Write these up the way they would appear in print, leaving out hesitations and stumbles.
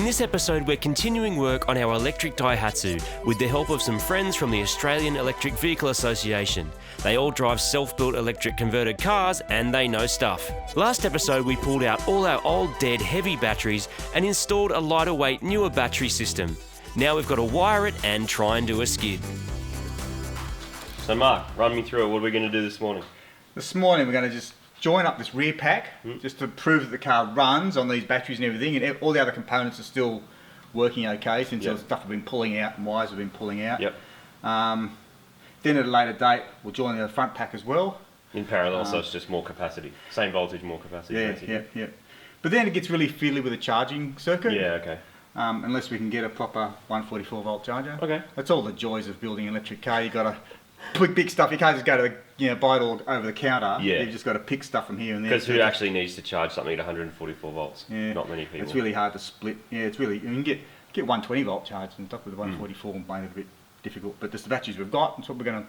this episode, we're continuing work on our electric Daihatsu with the help of some friends from the Australian Electric Vehicle Association. They all drive self-built electric converted cars and they know stuff. Last episode, we pulled out all our old dead heavy batteries and installed a lighter weight newer battery system. Now we've got to wire it and try and do a skid. So Mark, run me through it. What are we going to do this morning? This morning we're going to just join up this rear pack just to prove that the car runs on these batteries and everything, and all the other components are still working okay since the stuff have been pulling out and wires have been pulling out. Yep. Then at a later date we'll join the front pack as well. In parallel, so it's just more capacity. Same voltage, more capacity. Yeah. But then it gets really fiddly with a charging circuit. Yeah, okay. Unless we can get a proper 144 volt charger. Okay. That's all the joys of building an electric car. You got to put big stuff. You can't just go to buy it all over the counter. Yeah. You've just got to pick stuff from here and there. Because who actually needs to charge something at 144 volts? Yeah. Not many people. It's really hard to split. Yeah, it's really, you can get 120 volt charge and stuff with the 144 and find it a bit difficult. But just the batteries we've got, that's what we're going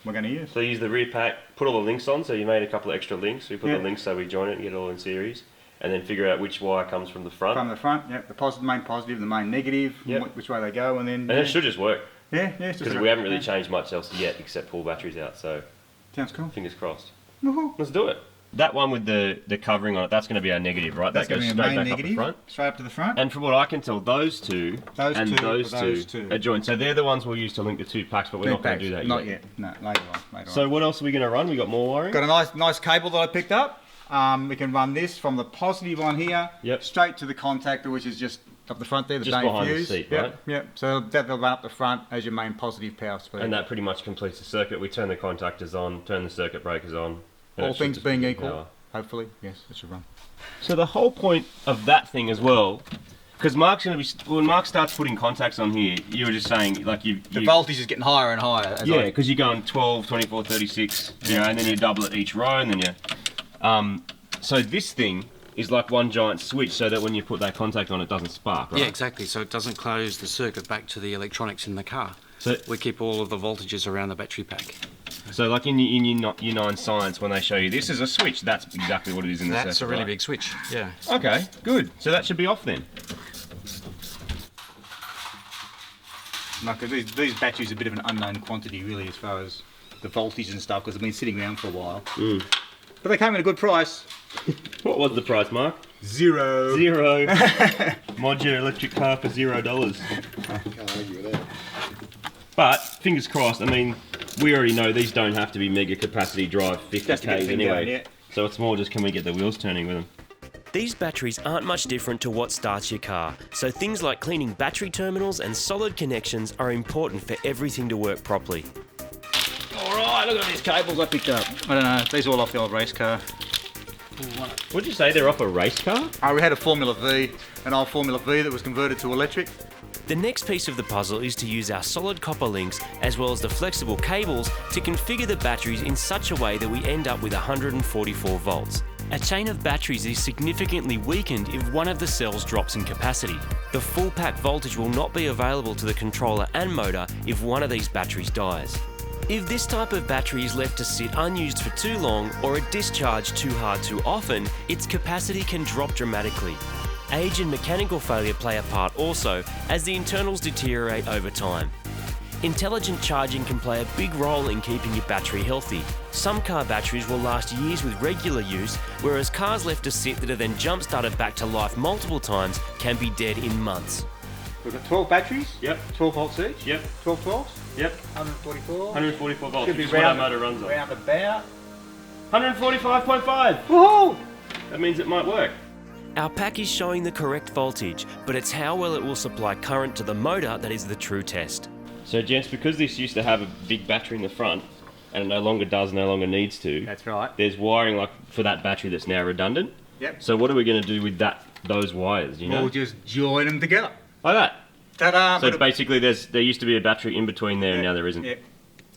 to use. So use the rear pack, put all the links on. So you made a couple of extra links. So we put the links so we join it and get it all in series. And then figure out which wire comes from the front. From the front, the main positive, the main negative, which way they go, and then... And it should just work. Yeah. Because we haven't really changed much else yet except pull batteries out, so... Sounds cool. Fingers crossed. Woohoo. Let's do it. That one with the covering on it, that's going to be our negative, right? That's that goes going to straight be our main back negative, up the front. straight up to the front. And from what I can tell, those two are joined. So they're the ones we'll use to link the two packs, but we're not going to do that Not yet. No, later on. So what else are we going to run? We got more wiring? Got a nice cable that I picked up. We can run this from the positive on here, straight to the contactor, which is just up the front there, the just behind the seat, right? Yep. So that'll run up the front as your main positive power supply. And that pretty much completes the circuit. We turn the contactors on, turn the circuit breakers on. All things being equal, hopefully, yes, it should run. So the whole point of that thing as well, because Mark's going to be, when Mark starts putting contacts on here, you were just saying, like the voltage is getting higher and higher. Yeah, because you're going 12, 24, 36, and then you double it each row, and then you... so this thing is like one giant switch, so that when you put that contact on, it doesn't spark, right? Yeah, exactly. So it doesn't close the circuit back to the electronics in the car. So we keep all of the voltages around the battery pack. So like in your Year 9 science, when they show you this is a switch, that's exactly what it is in the circuit. That's a really big switch, yeah. Okay, good. So that should be off then. Like these batteries are a bit of an unknown quantity, really, as far as the voltage and stuff, because they've been sitting around for a while. But they came at a good price. What was the price, Mark? Zero. Modular electric car for $0. Can't argue with that. But, fingers crossed, I mean, we already know these don't have to be mega capacity drive 50Ks anyway. So it's more just can we get the wheels turning with them. These batteries aren't much different to what starts your car, so things like cleaning battery terminals and solid connections are important for everything to work properly. Alright, look at these cables I picked up. I don't know, these are all off the old race car. What did you say, they're off a race car? We had a Formula V, an old Formula V that was converted to electric. The next piece of the puzzle is to use our solid copper links as well as the flexible cables to configure the batteries in such a way that we end up with 144 volts. A chain of batteries is significantly weakened if one of the cells drops in capacity. The full pack voltage will not be available to the controller and motor if one of these batteries dies. If this type of battery is left to sit unused for too long or a discharge too hard too often, its capacity can drop dramatically. Age and mechanical failure play a part also, as the internals deteriorate over time. Intelligent charging can play a big role in keeping your battery healthy. Some car batteries will last years with regular use, whereas cars left to sit that are then jump-started back to life multiple times can be dead in months. We've got 12 batteries. Yep. 12 volts each. Yep. 12 volts. Yep. 144. 144 volts, Should be which is what our motor runs on. Round about. 145.5! Woohoo! That means it might work. Our pack is showing the correct voltage, but it's how well it will supply current to the motor that is the true test. So gents, because this used to have a big battery in the front, and it no longer does, no longer needs to. That's right. There's wiring like for that battery that's now redundant. Yep. So what are we going to do with those wires, you know? We'll just join them together. Like that. Ta-da! So basically there used to be a battery in between there and now there isn't. Yeah.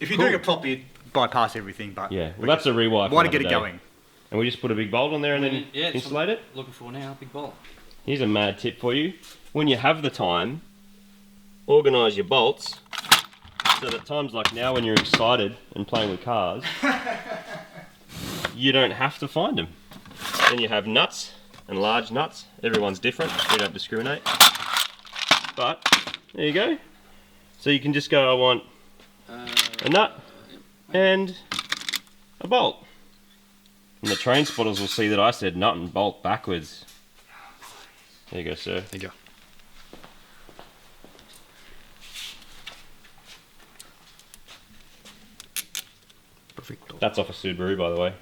If you're doing it properly, you bypass everything, but... Yeah, well that's a rewire. Want to get it going. And we just put a big bolt on there and then insulate it? Looking for now, big bolt. Here's a mad tip for you. When you have the time, organise your bolts so that times like now when you're excited and playing with cars, you don't have to find them. Then you have nuts and large nuts. Everyone's different. We don't discriminate. but there you go. So you can just go, I want a nut and a bolt. And the train spotters will see that I said nut and bolt backwards. There you go, sir. There you go. Perfect. That's off a Subaru, by the way.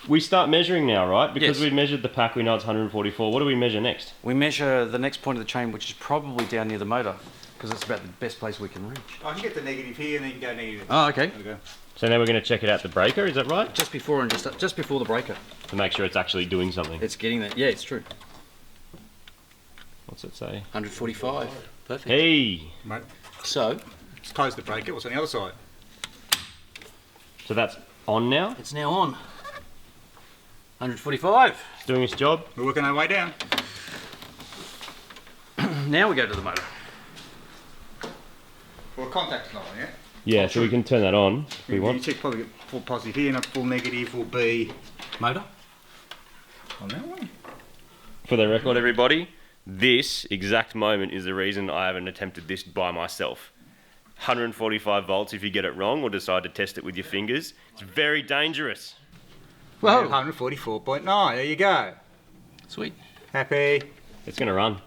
We start measuring now, right? Because Yes. we measured the pack, we know it's 144. What do we measure next? We measure the next point of the chain, which is probably down near the motor, because it's about the best place we can reach. I can get the negative here and then you can go negative. Oh, okay. There we go. So now we're going to check it out the breaker, is that right? Just before and just before the breaker. To make sure it's actually doing something. It's getting there. Yeah, it's true. What's it say? 145. Perfect. Hey! Mate, So let's close the breaker. What's on the other side? So that's on now? it's now on. 145. It's doing its job? We're working our way down. Now we go to the motor. Well, contact's not on yet. Yeah, so we can turn that on if we You want. check probably get full positive here and a full negative, full B. Motor? On that one. For the record, everybody, this exact moment is the reason I haven't attempted this by myself. 145 volts if you get it wrong or decide to test it with your fingers. It's very dangerous. Whoa. 144.9. There you go. Sweet. Happy. It's going to run.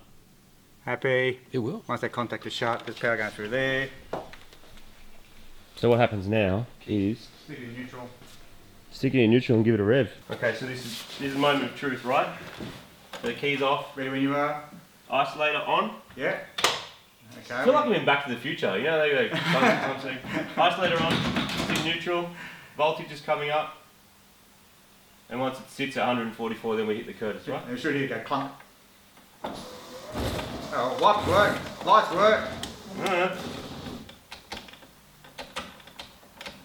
Happy. It will. Once that contact is shut, there's power going through there. So what happens now is Stick it in neutral. stick it in neutral and give it a rev. Okay, so this is a moment of truth, right? So the key's off, Ready when you are? isolator on. Yeah. Okay. I feel like we're in Back to the Future, you know, they go, isolator on, stick neutral, voltage is coming up, and once it sits at 144, then we hit the Curtis, right? And we should hear it go clunk. Oh, lights work. Lights work.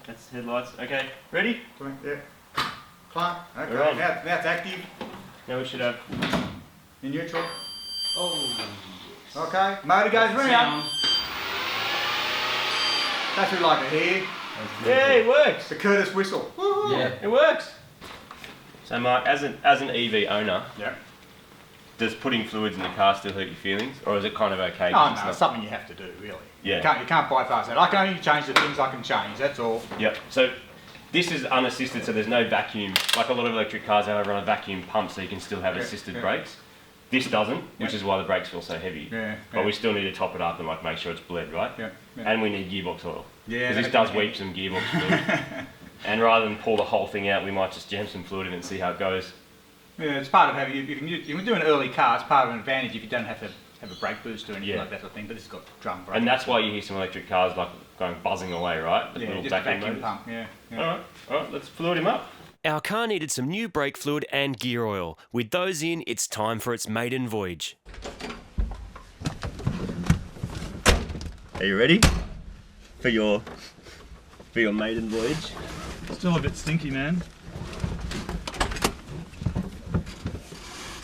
That's headlights. Okay, ready? Clunk, yeah. Clunk. Okay. We're on. Now it's active. Now we should have In neutral. Oh. Okay. Motor goes round. That's what we like to hear. yeah, it works. The Curtis whistle. Woo-hoo. Yeah. It works. So Mark, as an EV owner, Yeah. does putting fluids in the car still hurt your feelings, or is it kind of okay? Oh 'cause no, it's it's not- something you have to do, really. Yeah. You can't bypass that. I can only change the things I can change, that's all. Yep. So this is unassisted, so there's no vacuum. Like a lot of electric cars, they run a vacuum pump, so you can still have Yeah, assisted yeah. brakes. This doesn't, which Yeah. is why the brakes feel so heavy. Yeah, But yeah. we still need to top it up and like make sure it's bled, right? Yeah, yeah. And we need gearbox oil. Yeah, Because this that's does okay. weep some gearbox fluid. And rather than pull the whole thing out, we might just jam some fluid in it and see how it goes. Yeah, it's part of having, you can do an early car, it's part of an advantage if you don't have to have a brake boost or anything Yeah. like that sort of thing, but it's got drum brake. And that's why you hear some electric cars like going buzzing away, right? The yeah, little just a vacuum motors. pump, yeah. Alright, let's fluid him up. Our car needed some new brake fluid and gear oil. With those in, it's time for its maiden voyage. Are you ready for your maiden voyage? Still a bit stinky, man.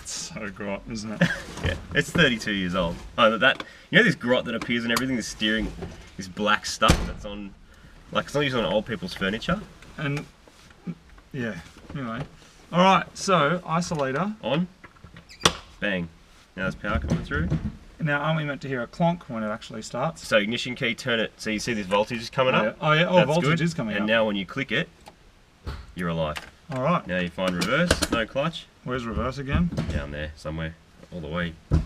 It's so grot, isn't it? Yeah, it's 32 years old. Oh, you know this grot that appears in everything, this steering, this black stuff that's on, like it's not usually on old people's furniture. And yeah, anyway. Alright, so isolator. On, bang. Now there's power coming through. Now aren't we meant to hear a clonk when it actually starts? So ignition key, turn it, so you see this voltage is coming up? Oh yeah, oh That's voltage good. is coming and up. now when you click it, you're alive. Alright, Now you find reverse, no clutch, where's reverse again? down there somewhere, all the way. Yeah,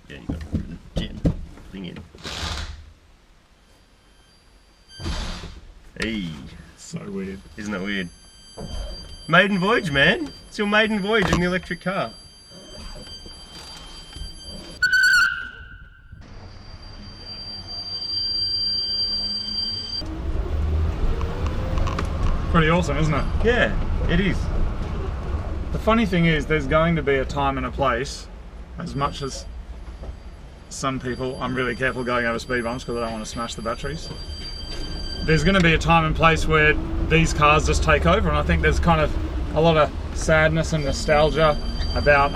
you got to put the jet thing in. Hey, So weird. isn't that weird? Maiden voyage, man. It's your maiden voyage in the electric car. Pretty awesome, isn't it? Yeah, it is. The funny thing is there's going to be a time and a place, as much as some people, I'm really careful going over speed bumps because I don't want to smash the batteries. There's going to be a time and place where these cars just take over, and I think there's kind of a lot of sadness and nostalgia about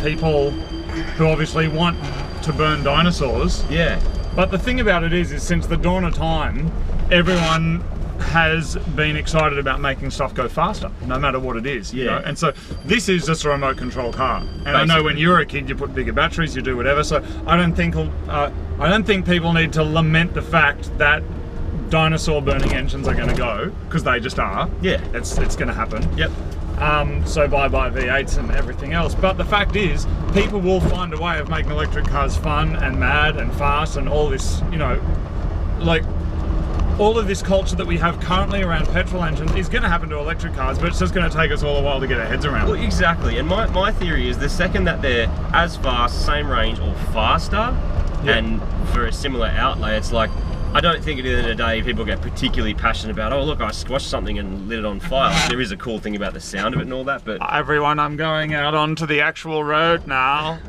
people who obviously want to burn dinosaurs. Yeah. But the thing about it is since the dawn of time, everyone has been excited about making stuff go faster, no matter what it is. You know? And so this is just a remote control car. And basically, I know when you were a kid, you put bigger batteries, you do whatever. So I don't think people need to lament the fact that dinosaur burning engines are going to go, because they just are. Yeah, it's going to happen. Yep. So bye V8s and everything else. But the fact is, people will find a way of making electric cars fun and mad and fast and all this, you know, like all of this culture that we have currently around petrol engines is going to happen to electric cars, but it's just going to take us all a while to get our heads around. Well, exactly. And my theory is the second that they're as fast, same range, or faster, and for a similar outlay, it's like, I don't think at the end of the day people get particularly passionate about, oh look, I squashed something and lit it on fire. Like, there is a cool thing about the sound of it and all that, but... Everyone, I'm going out onto the actual road now.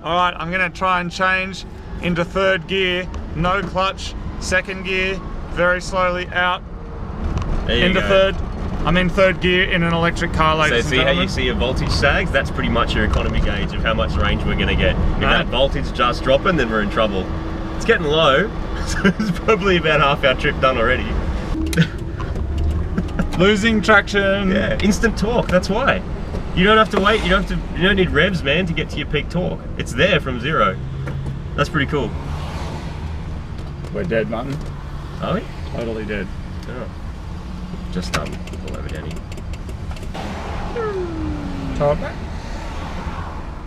Alright, I'm going to try and change into third gear, no clutch, second gear, very slowly out, into third. I'm in third gear in an electric car, ladies and gentlemen. So see how you see your voltage sags? That's pretty much your economy gauge of how much range we're going to get. If that voltage just dropping, then we're in trouble. It's getting low, so it's probably about half our trip done already. Losing traction. Yeah, instant torque, that's why. You don't have to wait, you don't need revs, man, to get to your peak torque. It's there from zero. That's pretty cool. We're dead, Martin. Are we? Totally dead. Oh. Just all over down here. Tow it back?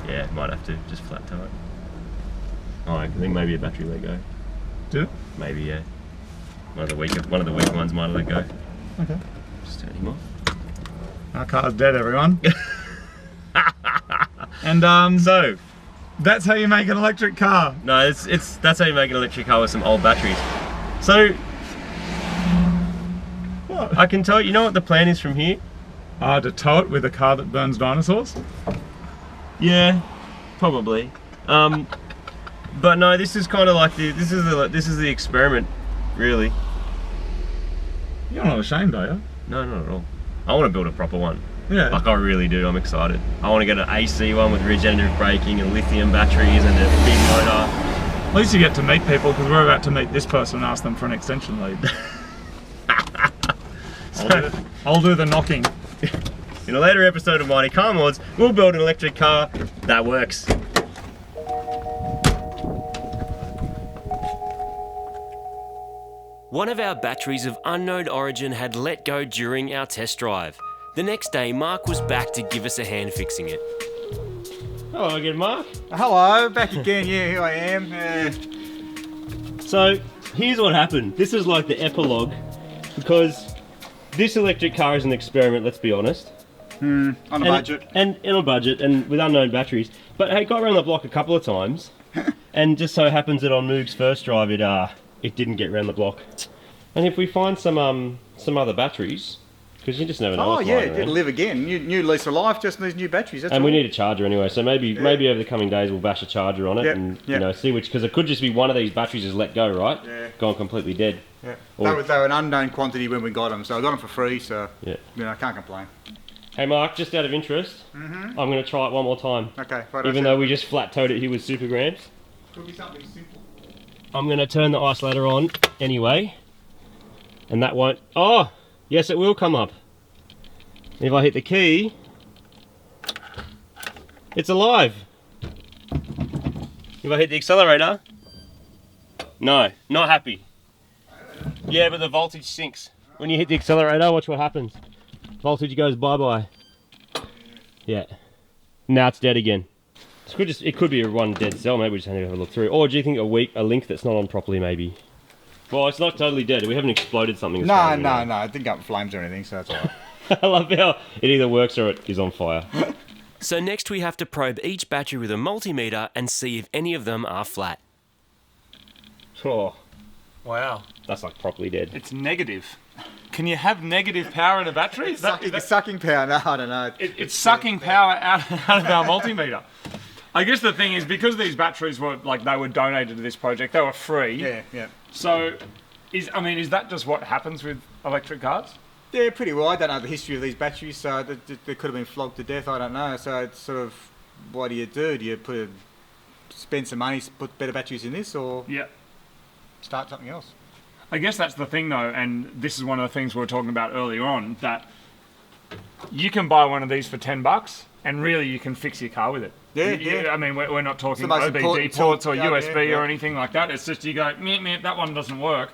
Yeah, might have to just flat tow it. Oh, I think maybe a battery let go. Did it? Maybe, yeah. One of the weaker ones might have let go. Okay. Just turn him off. Our car's dead, everyone. And so that's how you make an electric car. No, that's how you make an electric car with some old batteries. So what? I can tell you know what the plan is from here? To tow it with a car that burns dinosaurs? Yeah, probably. But no, this is kind of like this is the experiment, really. You're not ashamed, are you? No, not at all. I want to build a proper one. Yeah. Like I really do. I'm excited. I want to get an AC one with regenerative braking and lithium batteries and a big motor. At least you get to meet people, because we're about to meet this person and ask them for an extension lead. I'll do the knocking. In a later episode of Mighty Car Mods, we'll build an electric car that works. One of our batteries of unknown origin had let go during our test drive. The next day, Mark was back to give us a hand fixing it. Hello again, Mark. Hello, back again. Yeah, here I am. So, here's what happened. This is like the epilogue, because this electric car is an experiment, let's be honest. On a budget. And on a budget, and with unknown batteries. But hey, got around the block a couple of times, and just so happens that on Moog's first drive, it didn't get around the block. And if we find some other batteries, because you just never know. Oh yeah, it'll live again. New lease of life, just these new batteries. That's and all. we need a charger anyway, so maybe over the coming days we'll bash a charger on it and you know see which, because it could just be one of these batteries is let go, right? Yeah. Gone completely dead. Yeah. They were an unknown quantity when we got them, so I got them for free. So yeah, you know, I can't complain. Hey Mark, just out of interest, I'm going to try it one more time. Okay. Even though we just flat towed it here with super grams. Could be something simple. I'm going to turn the isolator on anyway, and that won't. Oh, yes, it will come up. If I hit the key, it's alive. If I hit the accelerator, no, not happy. Yeah, but the voltage sinks. When you hit the accelerator, watch what happens. Voltage goes bye-bye. Yeah. Now it's dead again. It could be a one dead cell, maybe we just need to have a look through. Or do you think a link that's not on properly, maybe? Well, it's not totally dead. We haven't exploded something. No, it didn't go up in flames or anything, so that's alright. I love how it either works or it is on fire. So next we have to probe each battery with a multimeter and see if any of them are flat. Oh, Wow. that's like properly dead. It's negative. Can you have negative power in a battery? It's sucking power. No, I don't know. It's sucking power out of our multimeter. I guess the thing is, because these batteries were they were donated to this project, they were free. Yeah. So, is that just what happens with electric cars? Yeah, pretty well. I don't know the history of these batteries, so they could have been flogged to death. I don't know. So it's sort of, what do you do? Do you spend some money, put better batteries in this, or start something else? I guess that's the thing though, and this is one of the things we were talking about earlier on, that you can buy one of these for $10 and really you can fix your car with it. Yeah. I mean, we're not talking most OBD important ports or tool. USB or anything like that. It's just you go, meh, that one doesn't work.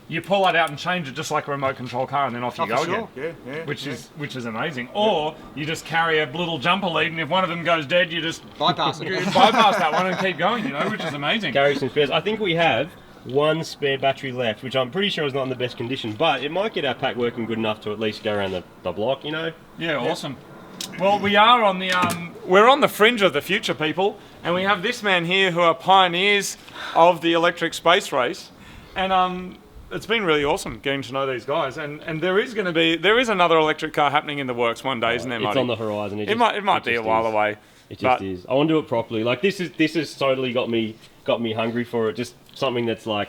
You pull that out and change it just like a remote control car, and then off you go again. Yeah. Which is amazing. Or you just carry a little jumper lead, and if one of them goes dead, you just bypass it. bypass that one and keep going. Which is amazing. Carry some spares. I think we have one spare battery left, which I'm pretty sure is not in the best condition, but it might get our pack working good enough to at least go around the block. Yeah, awesome. Well, we are on the we're on the fringe of the future, people, and we have this man here who are pioneers of the electric space race, and it's been really awesome getting to know these guys. And there is another electric car happening in the works one day, isn't there, Marty? It's on the horizon. It might be a while away. It just is. I want to do it properly. Like this has totally got me hungry for it. Just something that's like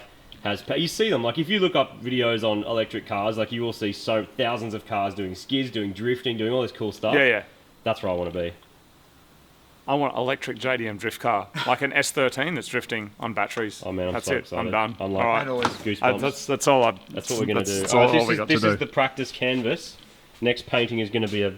you see them, like if you look up videos on electric cars, like you will see thousands of cars doing skids, doing drifting, doing all this cool stuff. Yeah. That's where I want to be. I want an electric JDM drift car, like an S13 that's drifting on batteries. Oh man, that's so it. excited. I'm done. I'm like, all right. Goosebumps. That's all. That's what we're going to do. That's all we got to This do. is the practice canvas. Next painting is going to be a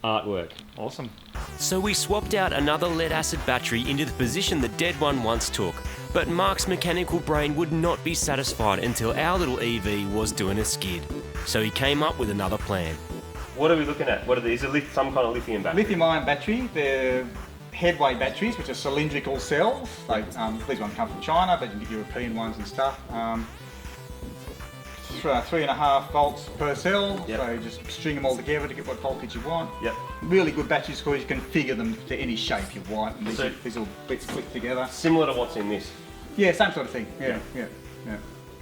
artwork. Awesome. So we swapped out another lead acid battery into the position the dead one once took. But Mark's mechanical brain would not be satisfied until our little EV was doing a skid. So he came up with another plan. What are we looking at? What are these? Some kind of lithium battery? Lithium-ion battery. They're headway batteries, which are cylindrical cells. These ones come from China, but you can get European ones and stuff. 3.5 volts per cell, so you just string them all together to get what voltage you want. Yep. Really good batteries because you can configure them to any shape you want, and these all bits click together. Similar to what's in this. Yeah, same sort of thing. Yeah.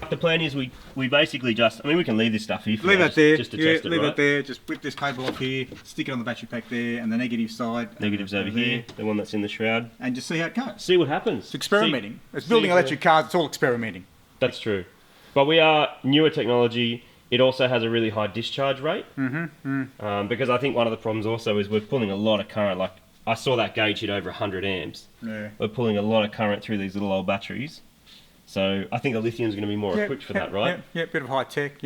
The plan is we basically we can leave this stuff here for Leave now, it there. just to test it, leave right? it there. Just whip this cable off here, stick it on the battery pack there, and the negative side. Negative's over here, the one that's in the shroud. And just see how it goes. See what happens. It's experimenting. It's building electric cars. It's all experimenting. That's true. But we are newer technology. It also has a really high discharge rate. Because I think one of the problems also is we're pulling a lot of current. Like I saw that gauge hit over 100 amps. Yeah. We're pulling a lot of current through these little old batteries. So I think the lithium's going to be more equipped for that, right? Yeah, bit of high tech,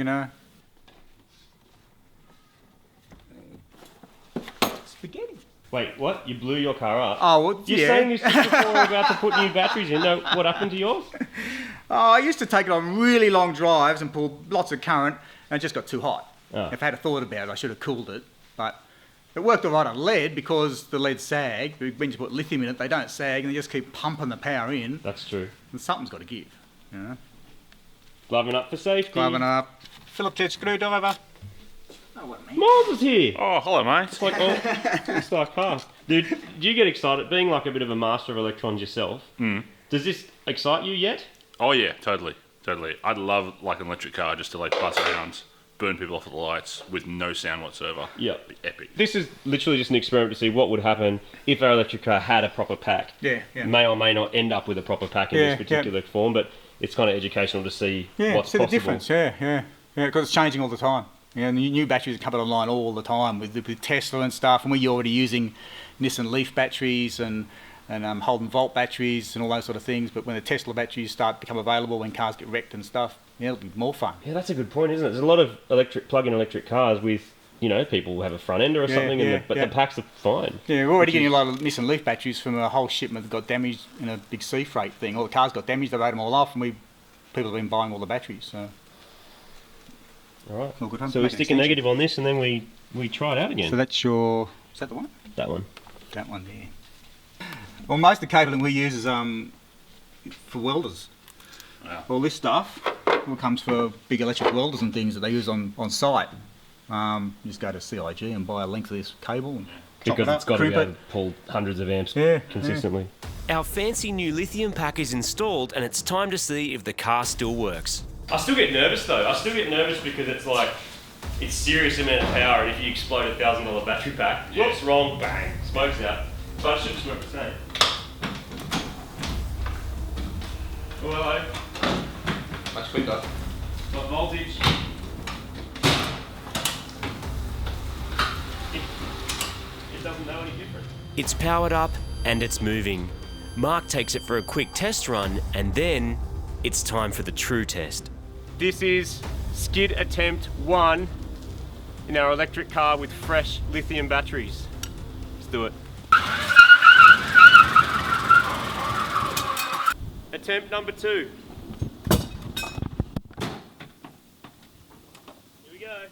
Spaghetti. Wait, what? You blew your car up? Oh, well, You're saying this just before we're about to put new batteries in. No, what happened to yours? Oh, I used to take it on really long drives and pull lots of current, and it just got too hot. Oh. If I had a thought about it, I should have cooled it. But it worked all right on lead because the lead sag. When you put lithium in it, they don't sag, and they just keep pumping the power in. That's true. And something's got to give. Gloving up for safety. Gloving up. Phillips head screwdriver. Oh, what, man? Miles is here. Oh, hello, mate. It's like, it's like car. Dude, do you get excited? Being like a bit of a master of electrons yourself, does this excite you yet? Oh yeah, totally. I'd love like an electric car just to like buzz around, burn people off with the lights with no sound whatsoever. Yeah. It'd be epic. This is literally just an experiment to see what would happen if our electric car had a proper pack. Yeah. May or may not end up with a proper pack in this particular form, but it's kind of educational to see what's see possible. the difference. Yeah, because it's changing all the time. New batteries are coming online all the time with Tesla and stuff, and we're already using Nissan Leaf batteries and Holden Volt batteries and all those sort of things. But when the Tesla batteries start to become available, when cars get wrecked and stuff, it'll be more fun. Yeah, that's a good point, isn't it? There's a lot of plug-in electric cars with, people who have a front ender or something, but the packs are fine. Yeah, we're already getting a lot of Nissan Leaf batteries from a whole shipment that got damaged in a big sea freight thing. All the cars got damaged, they wrote them all off, and people have been buying all the batteries. So. All right. All good. So we stick a negative on this, and then we try it out again. So that's your. Is that the one? That one. That one there. Well, most of the cabling we use is for welders. Wow. All this stuff all comes for big electric welders and things that they use on site. You just go to CIG and buy a length of this cable and chop Because it up, it's got to be crimp able to pull hundreds of amps Yeah, consistently. Our fancy new lithium pack is installed, and it's time to see if the car still works. I still get nervous though. I still get nervous because it's like, it's serious amount of power, and if you explode a $1,000 battery pack, whoops, wrong, bang, smoke's out. But it should just work the same. Oh, hello. Much quicker. What voltage? It doesn't know any different. It's powered up and it's moving. Mark takes it for a quick test run, and then it's time for the true test. This is skid attempt 1 in our electric car with fresh lithium batteries. Let's do it. Attempt number 2. Here we go.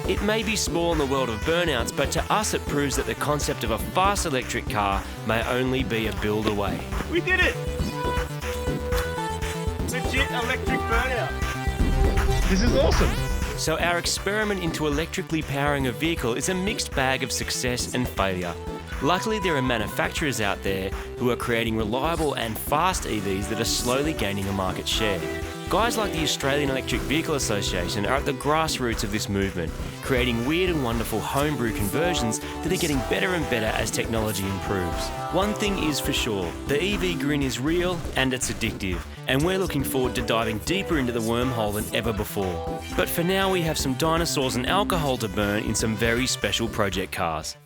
It may be small in the world of burnouts, but to us it proves that the concept of a fast electric car may only be a build away. We did it! Legit electric burnout. This is awesome. So our experiment into electrically powering a vehicle is a mixed bag of success and failure. Luckily, there are manufacturers out there who are creating reliable and fast EVs that are slowly gaining a market share. Guys like the Australian Electric Vehicle Association are at the grassroots of this movement, creating weird and wonderful homebrew conversions that are getting better and better as technology improves. One thing is for sure, the EV grin is real and it's addictive, and we're looking forward to diving deeper into the wormhole than ever before. But for now, we have some dinosaurs and alcohol to burn in some very special project cars.